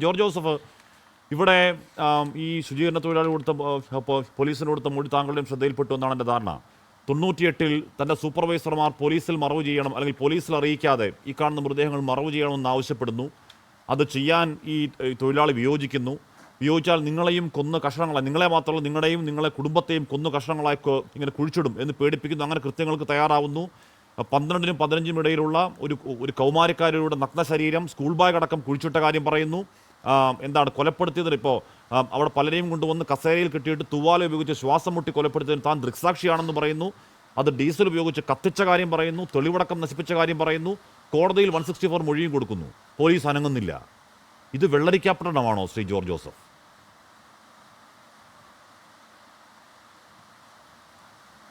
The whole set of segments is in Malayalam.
ജോർജ് ജോസഫ്, ഇവിടെ ഈ ശുചീകരണ തൊഴിലാളി കൊടുത്ത പോലീസിന് കൊടുത്ത മൊഴി താങ്കളുടെയും ശ്രദ്ധയിൽപ്പെട്ടു എന്നാണ് എൻ്റെ ധാരണ. 98-ൽ തൻ്റെ സൂപ്പർവൈസർമാർ പോലീസിൽ മറവ് ചെയ്യണം, അല്ലെങ്കിൽ പോലീസിൽ അറിയിക്കാതെ ഈ കാണുന്ന മൃതദേഹങ്ങൾ മറവ് ചെയ്യണമെന്ന് ആവശ്യപ്പെടുന്നു. അത് ചെയ്യാൻ ഈ തൊഴിലാളി വിയോജിക്കുന്നു. വിയോജിച്ചാൽ നിങ്ങളെയും കൊന്ന് കഷണങ്ങളായി, നിങ്ങളെ മാത്രമല്ല നിങ്ങളുടെയും നിങ്ങളെ കുടുംബത്തെയും കൊന്നു കഷണങ്ങളായി ഇങ്ങനെ കുഴിച്ചിടും എന്ന് പേടിപ്പിക്കുന്നു. അങ്ങനെ കൃത്യങ്ങൾക്ക് തയ്യാറാവുന്നു. 12-നും 15-നും ഇടയിലുള്ള ഒരു കൗമാരക്കാരിയുടെ നഗ്ന ശരീരം സ്കൂൾ ബാഗ് അടക്കം കുഴിച്ചിട്ട കാര്യം പറയുന്നു. എന്താണ് കൊലപ്പെടുത്തിയതിന് ഇപ്പോൾ അവിടെ പലരെയും കൊണ്ടുവന്ന് കസേരയിൽ കെട്ടിയിട്ട് തൂവാല ഉപയോഗിച്ച് ശ്വാസം മുട്ടി കൊലപ്പെടുത്തിയതിന് താൻ ദൃക്സാക്ഷിയാണെന്ന് പറയുന്നു. അത് ഡീസൽ ഉപയോഗിച്ച് കത്തിച്ച കാര്യം പറയുന്നു. തെളിവടക്കം നശിപ്പിച്ച കാര്യം പറയുന്നു. കോടതിയിൽ 164 മൊഴിയും കൊടുക്കുന്നു. പോലീസ് അനങ്ങുന്നില്ല. ഇത് വെള്ളരിക്കാപ്പട്ടണമാണോ ശ്രീ ജോർജ് ജോസഫ്?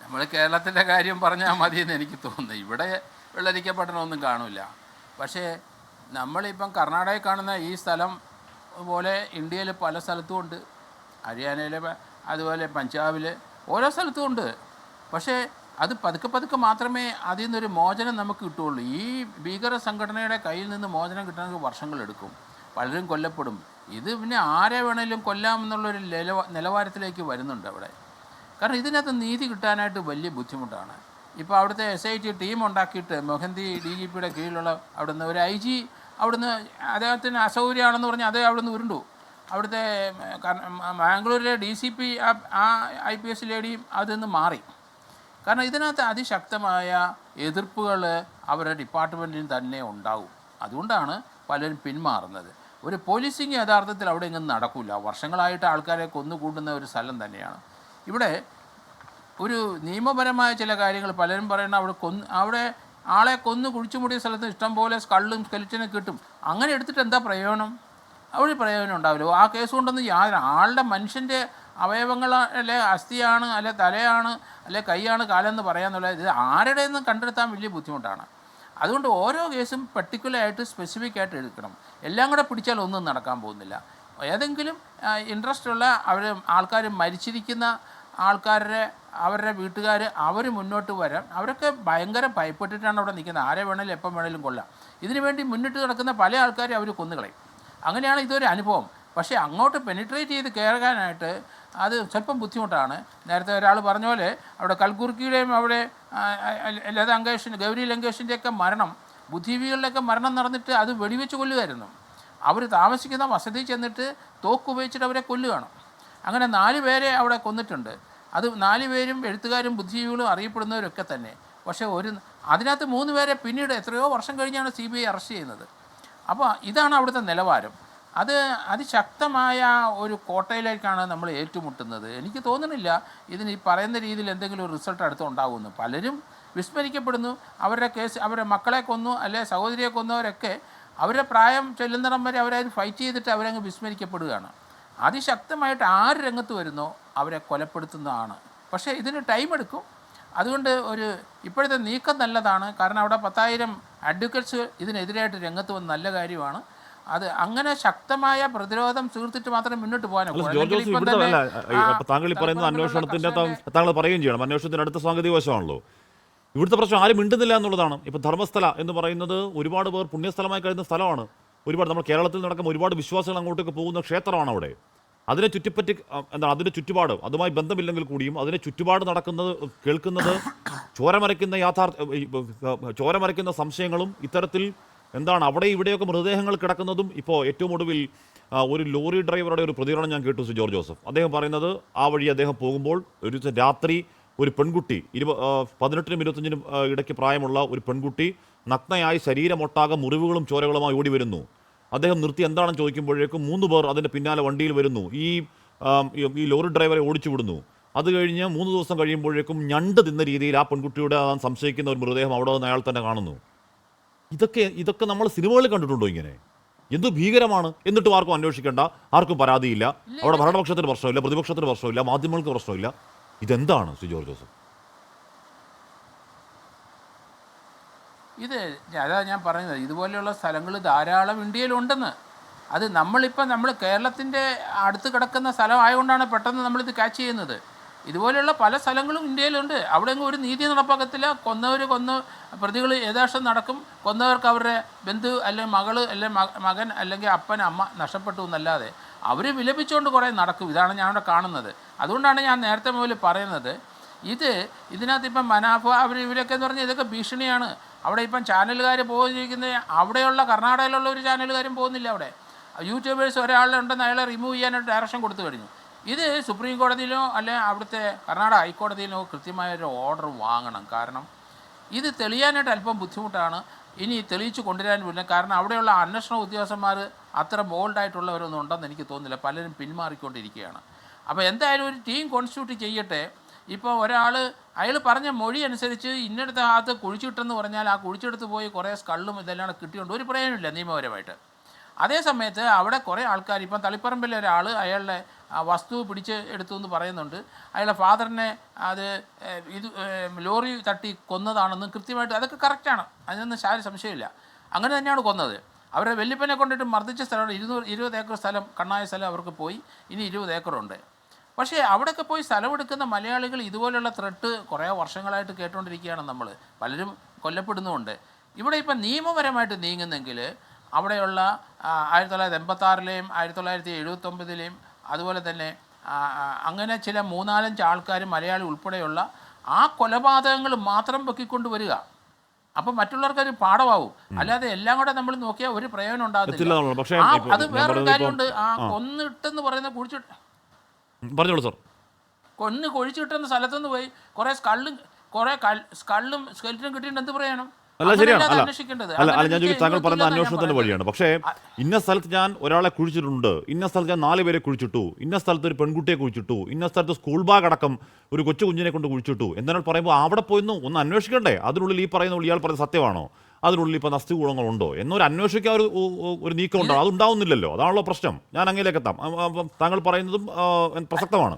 നമ്മൾ കേരളത്തിൻ്റെ കാര്യം പറഞ്ഞാൽ മതിയെന്ന് എനിക്ക് തോന്നുന്നു. ഇവിടെ വെള്ളരിക്കപ്പെട്ടണമൊന്നും കാണില്ല. പക്ഷേ നമ്മളിപ്പം കർണാടകയിൽ കാണുന്ന ഈ സ്ഥലം പോലെ ഇന്ത്യയിൽ പല സ്ഥലത്തും ഉണ്ട്. ഹരിയാനയിൽ, അതുപോലെ പഞ്ചാബിൽ, ഓരോ സ്ഥലത്തും ഉണ്ട്. പക്ഷേ അത് പതുക്കെ പതുക്കെ മാത്രമേ അതിൽ നിന്നൊരു മോചനം നമുക്ക് കിട്ടുകയുള്ളൂ. ഈ ഭീകര സംഘടനയുടെ കയ്യിൽ നിന്ന് മോചനം കിട്ടണമെങ്കിൽ വർഷങ്ങളെടുക്കും. പലരും കൊല്ലപ്പെടും. ഇത് പിന്നെ ആരെ വേണേലും കൊല്ലാമെന്നുള്ളൊരു നിലവാരത്തിലേക്ക് വരുന്നുണ്ട് അവിടെ. കാരണം ഇതിനകത്ത് നീതി കിട്ടാനായിട്ട് വലിയ ബുദ്ധിമുട്ടാണ്. ഇപ്പോൾ അവിടുത്തെ SIT ടീം ഉണ്ടാക്കിയിട്ട് മൊഹന്തി DGPയുടെ കീഴിലുള്ള അവിടുന്ന് ഒരു IG അവിടുന്ന് അദ്ദേഹത്തിന് അസൗകര്യമാണെന്ന് പറഞ്ഞാൽ അതേ അവിടുന്ന് ഉരുണ്ടു. അവിടുത്തെ ബാംഗ്ലൂരിലെ DCP ആ IPS ലേഡിയും അതിൽ നിന്ന് മാറി. കാരണം ഇതിനകത്ത് അതിശക്തമായ എതിർപ്പുകൾ അവരുടെ ഡിപ്പാർട്ട്മെൻറ്റിന് തന്നെ ഉണ്ടാവും. അതുകൊണ്ടാണ് പലരും പിന്മാറുന്നത്. ഒരു പോലീസിങ് യഥാർത്ഥത്തിൽ അവിടെ ഇങ്ങനെ നടക്കില്ല. വർഷങ്ങളായിട്ട് ആൾക്കാരെ കൊന്നുകൂട്ടുന്ന ഒരു സ്ഥലം തന്നെയാണ്. ഇവിടെ ഒരു നിയമപരമായ ചില കാര്യങ്ങൾ പലരും പറയുന്നത് അവിടെ ആളെ കൊന്നു കുഴിച്ചു മൂടിയ സ്ഥലത്ത് ഇഷ്ടംപോലെ സ്കള്ളും സ്കെലിറ്റനും കിട്ടും. അങ്ങനെ എടുത്തിട്ട് എന്താ പ്രയോജനം? അവിടെ പ്രയോജനം ഉണ്ടാവില്ല. ആ കേസ് കൊണ്ടൊന്നും ആളുടെ മനുഷ്യൻ്റെ അവയവങ്ങൾ അല്ലെ അസ്ഥിയാണ്, അല്ലെ തലയാണ്, അല്ലെ കൈയാണ്, കാലെന്ന് പറയാന്നുള്ളത് ഇത് ആരുടെയെന്ന് കണ്ടെടുത്താൻ വലിയ ബുദ്ധിമുട്ടാണ്. അതുകൊണ്ട് ഓരോ കേസും പർട്ടിക്കുലറായിട്ട് സ്പെസിഫിക് ആയിട്ട് എടുക്കണം. എല്ലാം കൂടെ പിടിച്ചാൽ ഒന്നും നടക്കാൻ പോകുന്നില്ല. ഏതെങ്കിലും ഇൻട്രസ്റ്റ് ഉള്ള ആൾക്കാർ മരിച്ചിരിക്കുന്ന അവരുടെ വീട്ടുകാർ അവർ മുന്നോട്ട് വരാം. അവരൊക്കെ ഭയങ്കര ഭയപ്പെട്ടിട്ടാണ് അവിടെ നിൽക്കുന്നത്. ആരെ വേണേലും എപ്പം വേണേലും കൊല്ലാം. ഇതിനു വേണ്ടി മുന്നിട്ട് കിടക്കുന്ന പല ആൾക്കാരും അവർ കൊന്നുകളയും. അങ്ങനെയാണ് ഇതൊരു അനുഭവം. പക്ഷേ അങ്ങോട്ട് പെനിട്രേറ്റ് ചെയ്ത് കയറാനായിട്ട് അത് സ്വല്പം ബുദ്ധിമുട്ടാണ്. നേരത്തെ ഒരാൾ പറഞ്ഞ പോലെ അവിടെ കൽക്കുർക്കിയുടെയും അവിടെ ഗൗരി ലങ്കേഷിൻ്റെയൊക്കെ മരണം, ബുദ്ധിജീവികളുടെയൊക്കെ മരണം നടന്നിട്ട് അത് വെടിവെച്ച് കൊല്ലുമായിരുന്നു. അവർ താമസിക്കുന്ന വസതി ചെന്നിട്ട് തോക്ക് ഉപയോഗിച്ചിട്ട് അവരെ കൊല്ലുകയാണ്. അങ്ങനെ 4 പേരെ അവിടെ കൊന്നിട്ടുണ്ട്. അത് 4 പേരും എഴുത്തുകാരും ബുദ്ധിജീവികളും അറിയപ്പെടുന്നവരൊക്കെ തന്നെ. പക്ഷേ അതിനകത്ത് 3 പേരെ പിന്നീട് എത്രയോ വർഷം കഴിഞ്ഞാണ് CBI അറസ്റ്റ് ചെയ്യുന്നത്. അപ്പോൾ ഇതാണ് അവിടുത്തെ നിലവാരം. അത് അതിശക്തമായ ഒരു കോട്ടയിലേക്കാണ് നമ്മൾ ഏറ്റുമുട്ടുന്നത്. എനിക്ക് തോന്നുന്നില്ല ഇതിന് ഈ പറയുന്ന രീതിയിൽ എന്തെങ്കിലും ഒരു റിസൾട്ട് അടുത്തുണ്ടാകുമെന്ന്. പലരും വിസ്മരിക്കപ്പെടുന്നു. അവരുടെ കേസ്, അവരുടെ മക്കളെ കൊന്നു അല്ലെ സഹോദരിയെ കൊന്നവരൊക്കെ അവരുടെ പ്രായം ചെല്ലുന്നിടം വരെ അവരത് ഫൈറ്റ് ചെയ്തിട്ട് അവരങ്ങ് വിസ്മരിക്കപ്പെടുകയാണ്. അതിശക്തമായിട്ട് ആര് രംഗത്ത് വരുന്നോ അവരെ കൊലപ്പെടുത്തുന്നതാണ്. പക്ഷേ ഇതിന് ടൈം എടുക്കും. അതുകൊണ്ട് ഇപ്പോഴത്തെ നീക്കം നല്ലതാണ്. കാരണം അവിടെ 10,000 അഡ്വക്കേറ്റ്സ് ഇതിനെതിരായിട്ട് രംഗത്ത് വന്ന നല്ല കാര്യമാണ്. അത് അങ്ങനെ ശക്തമായ പ്രതിരോധം തീർത്തിട്ട് മാത്രമേ മുന്നോട്ട് പോകാനൊക്കെ. താങ്കൾ ഈ പറയുന്നത് അന്വേഷണത്തിന്റെ താങ്കൾ പറയുകയും ചെയ്യണം. അന്വേഷണത്തിന് അടുത്ത സാങ്കേതിക വശമാണല്ലോ. ഇവിടുത്തെ പ്രശ്നം ആരും മിണ്ടുന്നില്ല എന്നുള്ളതാണ്. ഇപ്പോൾ ധർമ്മസ്ഥല എന്ന് പറയുന്നത് ഒരുപാട് പേർ പുണ്യസ്ഥലമായി കഴിയുന്ന സ്ഥലമാണ്. ഒരുപാട് നമ്മൾ കേരളത്തിൽ നടക്കുന്ന ഒരുപാട് വിശ്വാസികൾ അങ്ങോട്ടേക്ക് പോകുന്ന ക്ഷേത്രമാണ് അവിടെ. അതിനെ ചുറ്റിപ്പറ്റി അതിൻ്റെ ചുറ്റുപാട് അതുമായി ബന്ധമില്ലെങ്കിൽ കൂടിയും അതിനെ ചുറ്റുപാട് നടക്കുന്നത് കേൾക്കുന്നത് ചോരമരയ്ക്കുന്ന സംശയങ്ങളും ഇത്തരത്തിൽ അവിടെ ഇവിടെയൊക്കെ മൃതദേഹങ്ങൾ കിടക്കുന്നതും. ഇപ്പോൾ ഏറ്റവും ഒടുവിൽ ഒരു ലോറി ഡ്രൈവറുടെ ഒരു പ്രതികരണം ഞാൻ കേട്ടു ശ്രീ ജോർജ് ജോസഫ്. അദ്ദേഹം പറയുന്നത് ആ വഴി അദ്ദേഹം പോകുമ്പോൾ ഒരു രാത്രി ഒരു പെൺകുട്ടി 18-നും 25-നും ഇടയ്ക്ക് പ്രായമുള്ള ഒരു പെൺകുട്ടി നഗ്നയായി ശരീരമൊട്ടാകെ മുറിവുകളും ചോരകളുമായി ഓടി വരുന്നു. അദ്ദേഹം നിർത്തി എന്താണെന്ന് ചോദിക്കുമ്പോഴേക്കും 3 പേർ അതിൻ്റെ പിന്നാലെ വണ്ടിയിൽ വരുന്നു. ഈ ലോറി ഡ്രൈവറെ ഓടിച്ചു വിടുന്നു. അത് കഴിഞ്ഞ് 3 ദിവസം കഴിയുമ്പോഴേക്കും ഞണ്ട് തിന്ന രീതിയിൽ ആ പെൺകുട്ടിയുടെ സംശയിക്കുന്ന ഒരു മൃതദേഹം അവിടെ നിന്ന് അയാൾ തന്നെ കാണുന്നു. ഇതൊക്കെ നമ്മൾ സിനിമകളിൽ കണ്ടിട്ടുണ്ടോ? ഇങ്ങനെ എന്ത് ഭീകരമാണ്. എന്നിട്ടും ആർക്കും അന്വേഷിക്കേണ്ട, ആർക്കും പരാതിയില്ല. അവിടെ ഭരണപക്ഷത്തിന് പ്രശ്നമില്ല, പ്രതിപക്ഷത്തിന് പ്രശ്നമില്ല, മാധ്യമങ്ങൾക്ക് പ്രശ്നമില്ല. ഇതെന്താണ് ശ്രീ ജോർജ് ജോസഫ്? അതാ ഞാൻ പറയുന്നത്, ഇതുപോലെയുള്ള സ്ഥലങ്ങൾ ധാരാളം ഇന്ത്യയിലുണ്ടെന്ന്. അത് നമ്മൾ കേരളത്തിൻ്റെ അടുത്ത് കിടക്കുന്ന സ്ഥലമായതുകൊണ്ടാണ് പെട്ടെന്ന് നമ്മളിത് ക്യാച്ച് ചെയ്യുന്നത്. ഇതുപോലെയുള്ള പല സ്ഥലങ്ങളും ഇന്ത്യയിലുണ്ട്. അവിടെയെങ്കിലും ഒരു നീതി നടപ്പാക്കത്തില്ല. കൊന്ന് പ്രതികൾ യഥാർത്ഥം നടക്കും. കൊന്നവർക്ക് അവരുടെ ബന്ധു അല്ലെങ്കിൽ മകൾ അല്ലെങ്കിൽ മകൻ അല്ലെങ്കിൽ അപ്പൻ അമ്മ നഷ്ടപ്പെട്ടു എന്നല്ലാതെ അവർ വിലപിച്ചുകൊണ്ട് കുറേ നടക്കും. ഇതാണ് ഞാൻ അവിടെ കാണുന്നത്. അതുകൊണ്ടാണ് ഞാൻ നേരത്തെ മുതൽ പറയുന്നത്, ഇതിനകത്ത് ഇപ്പം മനാഫ ഇവരൊക്കെ എന്ന് പറഞ്ഞാൽ ഇതൊക്കെ ഭീഷണിയാണ്. അവിടെ ഇപ്പം ചാനലുകാർ പോയിരിക്കുന്നത് അവിടെയുള്ള കർണാടകയിലുള്ള ഒരു ചാനലുകാരും പോകുന്നില്ല. അവിടെ യൂട്യൂബേഴ്സ് ഒരാളുണ്ടെന്ന് അയാളെ റിമൂവ് ചെയ്യാനായിട്ട് ഡയറക്ഷൻ കൊടുത്തു കഴിഞ്ഞു. ഇത് സുപ്രീം കോടതിയിലോ അല്ലെ അവിടുത്തെ കർണാടക ഹൈക്കോടതിയിലോ കൃത്യമായൊരു ഓർഡർ വാങ്ങണം. കാരണം ഇത് തെളിയാനായിട്ട് അല്പം ബുദ്ധിമുട്ടാണ്. ഇനി തെളിയിച്ച് കൊണ്ടുവരാൻ പറ്റില്ല. കാരണം അവിടെയുള്ള അന്വേഷണ ഉദ്യോഗസ്ഥന്മാർ അത്ര ബോൾഡായിട്ടുള്ളവരൊന്നും ഉണ്ടെന്ന് എനിക്ക് തോന്നുന്നില്ല. പലരും പിന്മാറിക്കൊണ്ടിരിക്കുകയാണ്. അപ്പോൾ എന്തായാലും ഒരു ടീം കോൺസ്റ്റിറ്റ്യൂട്ട് ചെയ്യട്ടെ. ഇപ്പോൾ അയാൾ പറഞ്ഞ മൊഴി അനുസരിച്ച് ഇന്നടുത്ത ഭാഗത്ത് കുഴിച്ചിട്ടെന്ന് പറഞ്ഞാൽ ആ കുഴിച്ചെടുത്ത് പോയി കുറേ സ്കള്ളും ഇതെല്ലാം കിട്ടിയുണ്ട്. ഒരു പ്രയോജനമില്ല നിയമപരമായിട്ട്. അതേ സമയത്ത് അവിടെ കുറേ ആൾക്കാർ, ഇപ്പം തളിപ്പറമ്പിലെ ഒരാൾ അയാളുടെ വസ്തു പിടിച്ച് എടുത്തു എന്ന് പറയുന്നുണ്ട്. അയാളുടെ ഫാദറിനെ ലോറി തട്ടി കൊന്നതാണെന്ന് കൃത്യമായിട്ട്, അതൊക്കെ കറക്റ്റാണ്. അതിനൊന്നും സംശയമില്ല. അങ്ങനെ തന്നെയാണ് കൊന്നത്. അവരുടെ വല്യപ്പനെ കൊണ്ടിട്ട് മർദ്ദിച്ച സ്ഥലമാണ് 20 ഏക്കർ സ്ഥലം, കണ്ണായ സ്ഥലം അവർക്ക് പോയി. ഇനി 20 ഏക്കറുണ്ട്. പക്ഷേ അവിടെയൊക്കെ പോയി സ്ഥലമെടുക്കുന്ന മലയാളികൾ ഇതുപോലുള്ള ത്രെട്ട് കുറേ വർഷങ്ങളായിട്ട് കേട്ടുകൊണ്ടിരിക്കുകയാണ്. നമ്മൾ പലരും കൊല്ലപ്പെടുന്നുമുണ്ട്. ഇവിടെ ഇപ്പം നിയമപരമായിട്ട് നീങ്ങുന്നെങ്കിൽ അവിടെയുള്ള 1986-ലെയും 1979-ലെയും അതുപോലെ തന്നെ അങ്ങനെ ചില 3-4 ആൾക്കാർ മലയാളി ഉൾപ്പെടെയുള്ള ആ കൊലപാതകങ്ങൾ മാത്രം പൊക്കിക്കൊണ്ട് വരിക. അപ്പം മറ്റുള്ളവർക്കൊരു പാഠമാവും. അല്ലാതെ എല്ലാം കൂടെ നമ്മൾ നോക്കിയാൽ ഒരു പ്രയോജനം ഉണ്ടാകുന്നില്ല. അത് വേറൊരു കാര്യമുണ്ട്. കൊന്നിട്ടെന്ന് പറയുന്ന കുഴിച്ചിട്ടെന്ന സ്ഥലത്തുനിന്ന് പോയി കുറേ സ്കള്ളും സ്കെൽറ്റനും കിട്ടിയിട്ട് എന്ത് പറയണം? അല്ല, ശരിയാണ്. അല്ല, താങ്കൾ പറയുന്ന അന്വേഷണത്തിന്റെ വഴിയാണ്. പക്ഷേ ഇന്ന സ്ഥലത്ത് ഞാൻ ഒരാളെ കുഴിച്ചിട്ടുണ്ട്, ഇന്ന സ്ഥലത്ത് ഞാൻ 4 പേരെ കുഴിച്ചിട്ടു, ഇന്ന സ്ഥലത്ത് ഒരു പെൺകുട്ടിയെ കുഴിച്ചിട്ടു, ഇന്ന സ്ഥലത്ത് സ്കൂൾ ബാഗ് അടക്കം ഒരു കൊച്ചു കുഞ്ഞിനെ കൊണ്ട് കുഴിച്ചിട്ടു എന്നാൽ പറയുമ്പോൾ അവിടെ പോയിന്ന് ഒന്ന് അന്വേഷിക്കണ്ടേ? അതിനുള്ളിൽ ഈ പറയുന്ന ഇയാൾ പറയുന്നത് സത്യമാണോ? അതിനുള്ളിൽ ഇപ്പോൾ നസ്തികൂടങ്ങളുണ്ടോ എന്നൊരു അന്വേഷിക്കാൻ ഒരു നീക്കം ഉണ്ടോ? അതുണ്ടാവുന്നില്ലല്ലോ. അതാണല്ലോ പ്രശ്നം. ഞാൻ അങ്ങയിലേക്ക് എത്താം. താങ്കൾ പറയുന്നതും പ്രസക്തമാണ്.